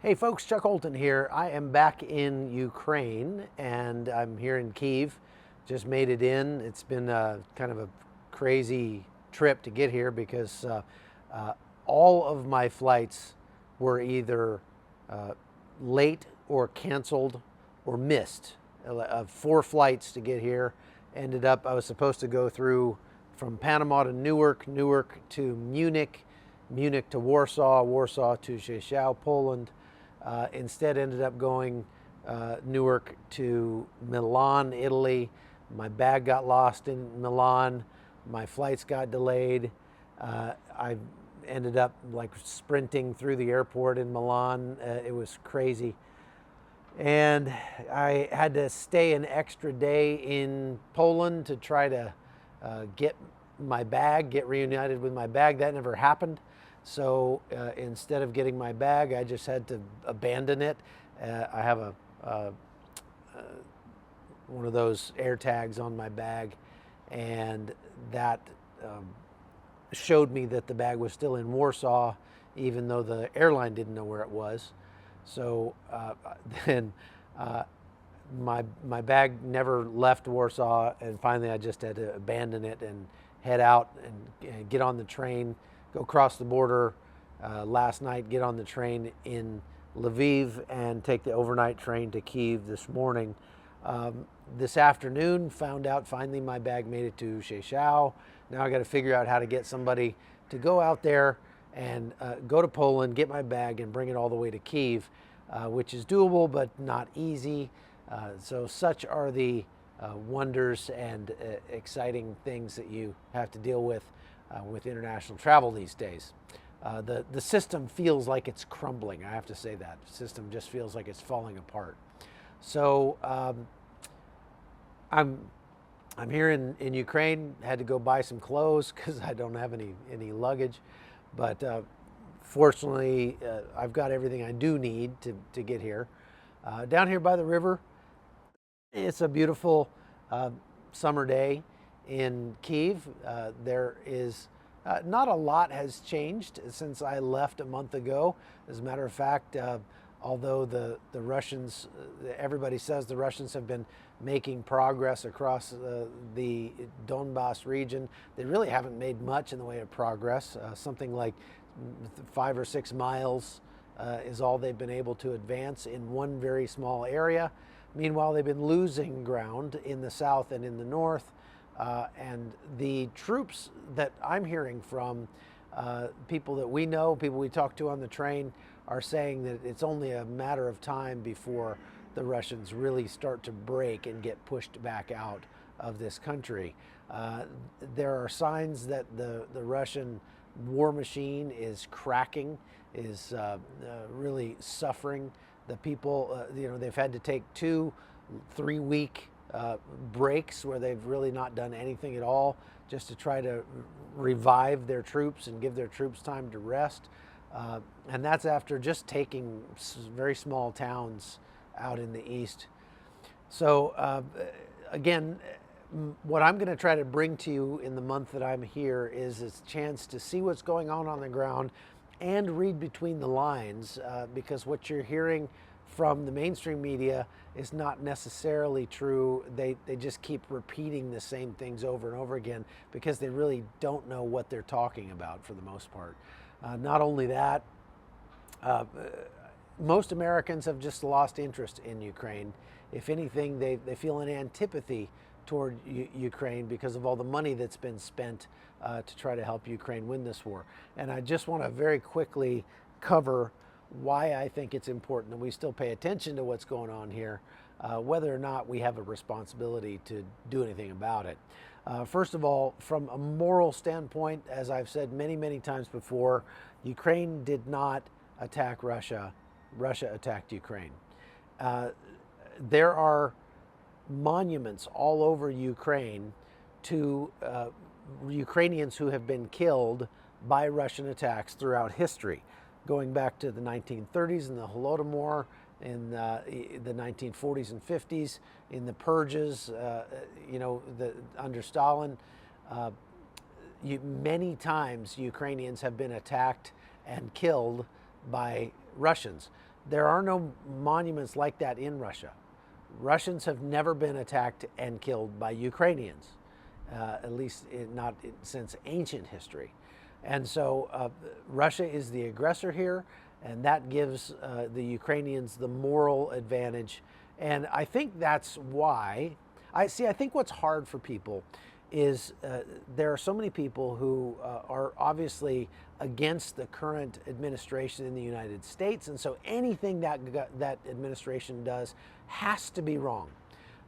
Hey folks, Chuck Holton here. I am back in Ukraine and I'm here in Kyiv. Just made it in. It's been kind of a crazy trip to get here because uh, all of my flights were either late or canceled or missed. 4 flights to get here. Ended up, I was supposed to go through from Panama to Newark, Newark to Munich, Munich to Warsaw, Warsaw to Rzeszów, Poland. Instead ended up going Newark to Milan, Italy. My bag got lost in Milan. My flights got delayed. I ended up like sprinting through the airport in Milan. It was crazy. And I had to stay an extra day in Poland to try to get my bag, get reunited with my bag. That never happened. So instead of getting my bag, I just had to abandon it. I have one of those air tags on my bag, and that showed me that the bag was still in Warsaw, even though the airline didn't know where it was. So then my bag never left Warsaw, and finally I just had to abandon it and head out and get on the train, go across the border last night, get on the train in Lviv and take the overnight train to Kyiv this morning. This afternoon, found out finally my bag made it to Rzeszów. Now I got to figure out how to get somebody to go out there and go to Poland, get my bag, and bring it all the way to Kyiv, which is doable but not easy. So such are the wonders and exciting things that you have to deal with international travel these days. The system feels like it's crumbling. I have to say that. The system just feels like it's falling apart. So I'm here in Ukraine. Had to go buy some clothes because I don't have any luggage. But fortunately, I've got everything I do need to get here. Down here by the river, it's a beautiful summer day in Kyiv. There is not a lot has changed since I left a month ago. As a matter of fact, although the Russians, everybody says the Russians have been making progress across the Donbass region, they really haven't made much in the way of progress. Something like 5 or 6 miles is all they've been able to advance in one very small area. Meanwhile, they've been losing ground in the south and in the north. And the troops that I'm hearing from, people that we know, people we talk to on the train, are saying that it's only a matter of time before the Russians really start to break and get pushed back out of this country. There are signs that the Russian war machine is cracking, is really suffering. The people, they've had to take 2-3 week breaks where they've really not done anything at all just to try to revive their troops and give their troops time to rest. And that's after just taking very small towns out in the east. So again, what I'm going to try to bring to you in the month that I'm here is a chance to see what's going on the ground and read between the lines, because what you're hearing from the mainstream media is not necessarily true. They just keep repeating the same things over and over again because they really don't know what they're talking about for the most part. Not only that, most Americans have just lost interest in Ukraine. If anything, they feel an antipathy toward Ukraine because of all the money that's been spent to try to help Ukraine win this war. And I just want to very quickly cover why I think it's important that we still pay attention to what's going on here, whether or not we have a responsibility to do anything about it. First of all, from a moral standpoint, as I've said many, many times before, Ukraine did not attack Russia. Russia attacked Ukraine. There are monuments all over Ukraine to Ukrainians who have been killed by Russian attacks throughout history, going back to the 1930s in the Holodomor, in the 1940s and 50s, in the purges, under Stalin. Many times Ukrainians have been attacked and killed by Russians. There are no monuments like that in Russia. Russians have never been attacked and killed by Ukrainians, at least not since ancient history. And so Russia is the aggressor here, and that gives the Ukrainians the moral advantage. And I think that's why, I think what's hard for people is there are so many people who are obviously against the current administration in the United States, and so anything that administration does has to be wrong.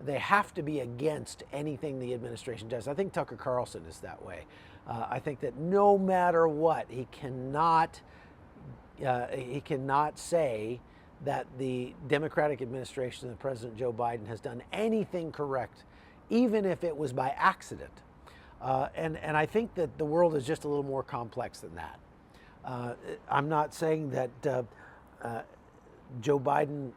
They have to be against anything the administration does. I think Tucker Carlson is that way. I think that no matter what, he cannot say that the Democratic administration of President Joe Biden has done anything correct, even if it was by accident. And I think that the world is just a little more complex than that. I'm not saying that Joe Biden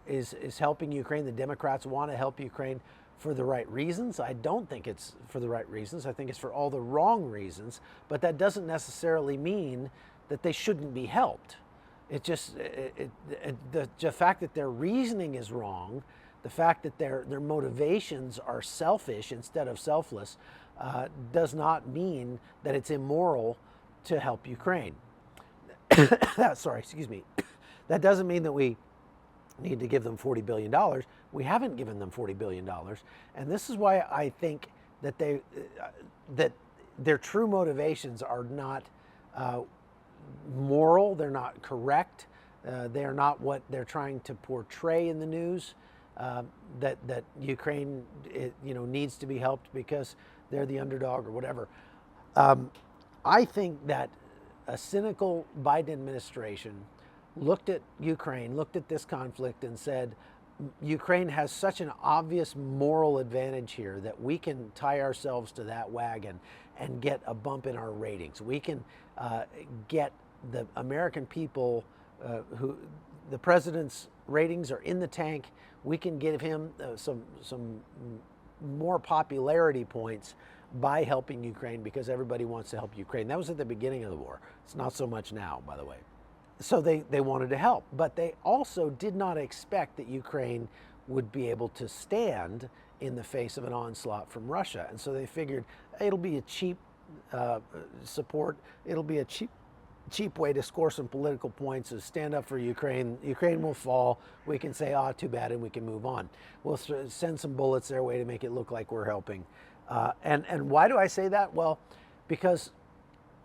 is helping Ukraine. The Democrats want to help Ukraine for the right reasons. I don't think it's for the right reasons. I think it's for all the wrong reasons. But that doesn't necessarily mean that they shouldn't be helped. It just the fact that their reasoning is wrong, the fact that their motivations are selfish instead of selfless, does not mean that it's immoral to help Ukraine. Sorry, excuse me. That doesn't mean that we need to give them $40 billion. We haven't given them $40 billion. And this is why I think that that their true motivations are not moral, they're not correct, they're not what they're trying to portray in the news, that Ukraine needs to be helped because they're the underdog or whatever. I think that a cynical Biden administration looked at Ukraine, looked at this conflict and said, Ukraine has such an obvious moral advantage here that we can tie ourselves to that wagon and get a bump in our ratings. We can get the American people who the president's ratings are in the tank. We can give him some more popularity points by helping Ukraine because everybody wants to help Ukraine. That was at the beginning of the war. It's not so much now, by the way. So they wanted to help, but they also did not expect that Ukraine would be able to stand in the face of an onslaught from Russia. And so they figured it'll be a cheap support. It'll be a cheap way to score some political points is stand up for Ukraine. Ukraine will fall. We can say, too bad, and we can move on. We'll send some bullets their way to make it look like we're helping. And why do I say that? Well, because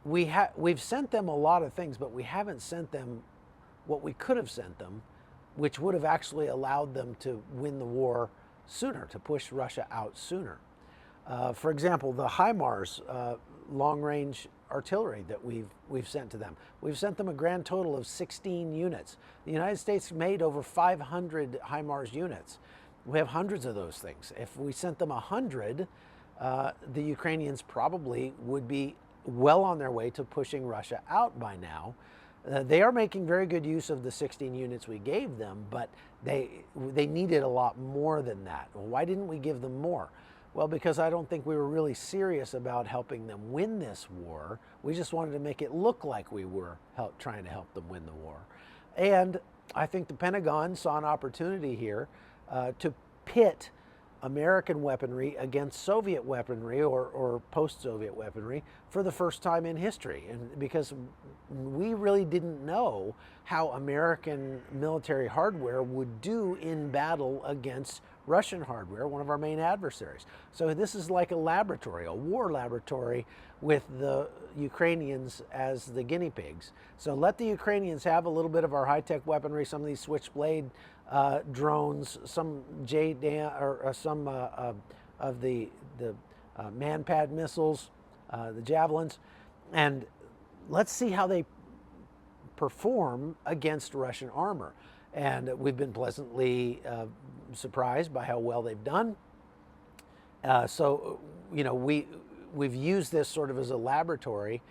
we've sent them a lot of things, but we haven't sent them what we could have sent them, which would have actually allowed them to win the war sooner, to push Russia out sooner. For example, the HIMARS long-range artillery that we've sent to them. We've sent them a grand total of 16 units. The United States made over 500 HIMARS units. We have hundreds of those things. If we sent them 100, the Ukrainians probably would be well on their way to pushing Russia out by now. They are making very good use of the 16 units we gave them, but they needed a lot more than that. Well, why didn't we give them more? Well, because I don't think we were really serious about helping them win this war. We just wanted to make it look like we were trying to help them win the war. And I think the Pentagon saw an opportunity here to pit American weaponry against Soviet weaponry or post-Soviet weaponry for the first time in history. And because we really didn't know how American military hardware would do in battle against Russian hardware, one of our main adversaries. So this is like a laboratory, a war laboratory with the Ukrainians as the guinea pigs. So let the Ukrainians have a little bit of our high-tech weaponry, some of these Switchblade drones, some or some of the man-pad missiles, the javelins, and let's see how they perform against Russian armor. And we've been pleasantly surprised by how well they've done. So we've used this sort of as a laboratory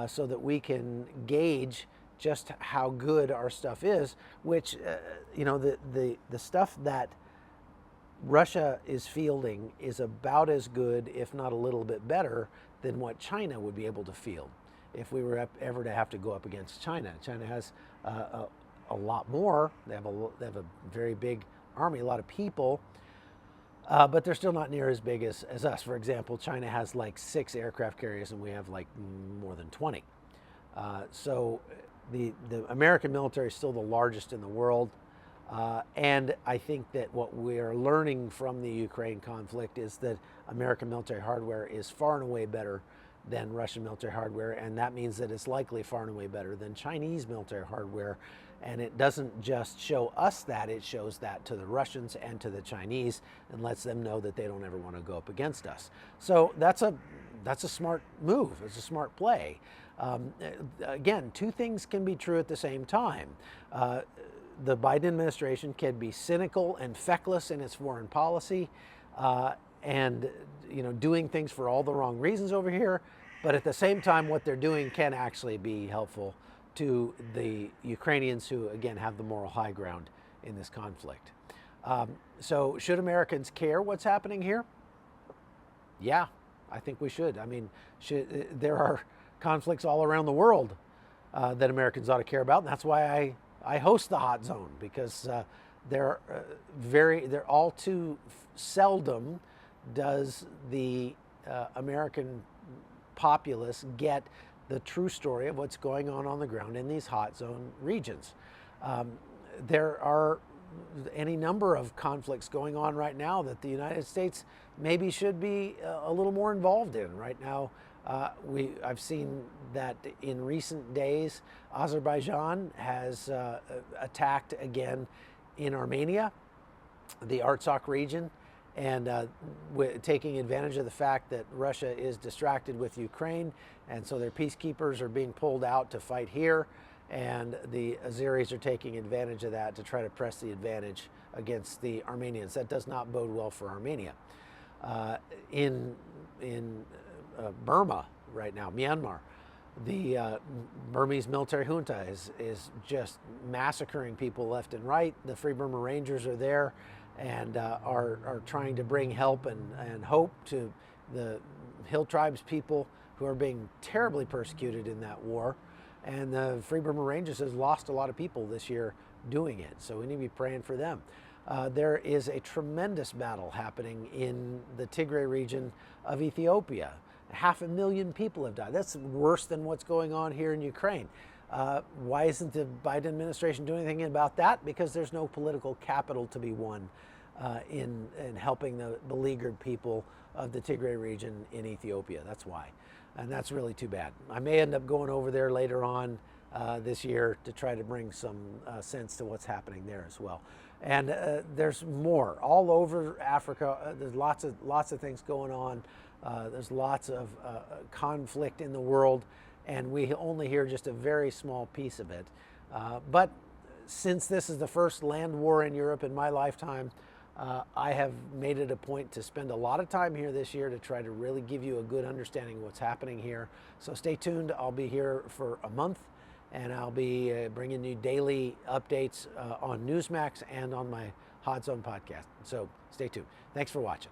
so that we can gauge just how good our stuff is, which, the stuff that Russia is fielding is about as good, if not a little bit better, than what China would be able to field if we were ever to have to go up against China. China has a lot more. They have a very big army, a lot of people, but they're still not near as big as us. For example, China has like 6 aircraft carriers, and we have like more than 20. So the American military is still the largest in the world. And I think that what we're learning from the Ukraine conflict is that American military hardware is far and away better than Russian military hardware, and that means that it's likely far and away better than Chinese military hardware. And it doesn't just show us that, it shows that to the Russians and to the Chinese, and lets them know that they don't ever want to go up against us. So that's a smart move. It's a smart play. Again, 2 things can be true at the same time. The Biden administration can be cynical and feckless in its foreign policy, and doing things for all the wrong reasons over here. But at the same time, what they're doing can actually be helpful to the Ukrainians, who again have the moral high ground in this conflict. So should Americans care what's happening here? Yeah, I think we should. I mean, there are conflicts all around the world that Americans ought to care about, and that's why I host the Hot Zone, because they're all too seldom does the American populace get the true story of what's going on the ground in these hot zone regions. There are any number of conflicts going on right now that the United States maybe should be a little more involved in. Right now, I've seen that in recent days, Azerbaijan has attacked again in Armenia, the Artsakh region, and taking advantage of the fact that Russia is distracted with Ukraine, and so their peacekeepers are being pulled out to fight here, and the Azeris are taking advantage of that to try to press the advantage against the Armenians. That does not bode well for Armenia. In Burma right now, Myanmar, the Burmese military junta is just massacring people left and right. The Free Burma Rangers are there and are trying to bring help and hope to the Hill Tribes people who are being terribly persecuted in that war. And the Free Burma Rangers has lost a lot of people this year doing it, so we need to be praying for them. There is a tremendous battle happening in the Tigray region of Ethiopia. 500,000 people have died. That's worse than what's going on here in Ukraine. Why isn't the Biden administration doing anything about that? Because there's no political capital to be won in helping the beleaguered people of the Tigray region in Ethiopia. That's why. And that's really too bad. I may end up going over there later on this year to try to bring some sense to what's happening there as well. And there's more all over Africa. There's lots of things going on. There's lots of conflict in the world, and we only hear just a very small piece of it. But since this is the first land war in Europe in my lifetime, I have made it a point to spend a lot of time here this year to try to really give you a good understanding of what's happening here. So stay tuned. I'll be here for a month, and I'll be bringing you daily updates on Newsmax and on my Hot Zone podcast. So stay tuned. Thanks for watching.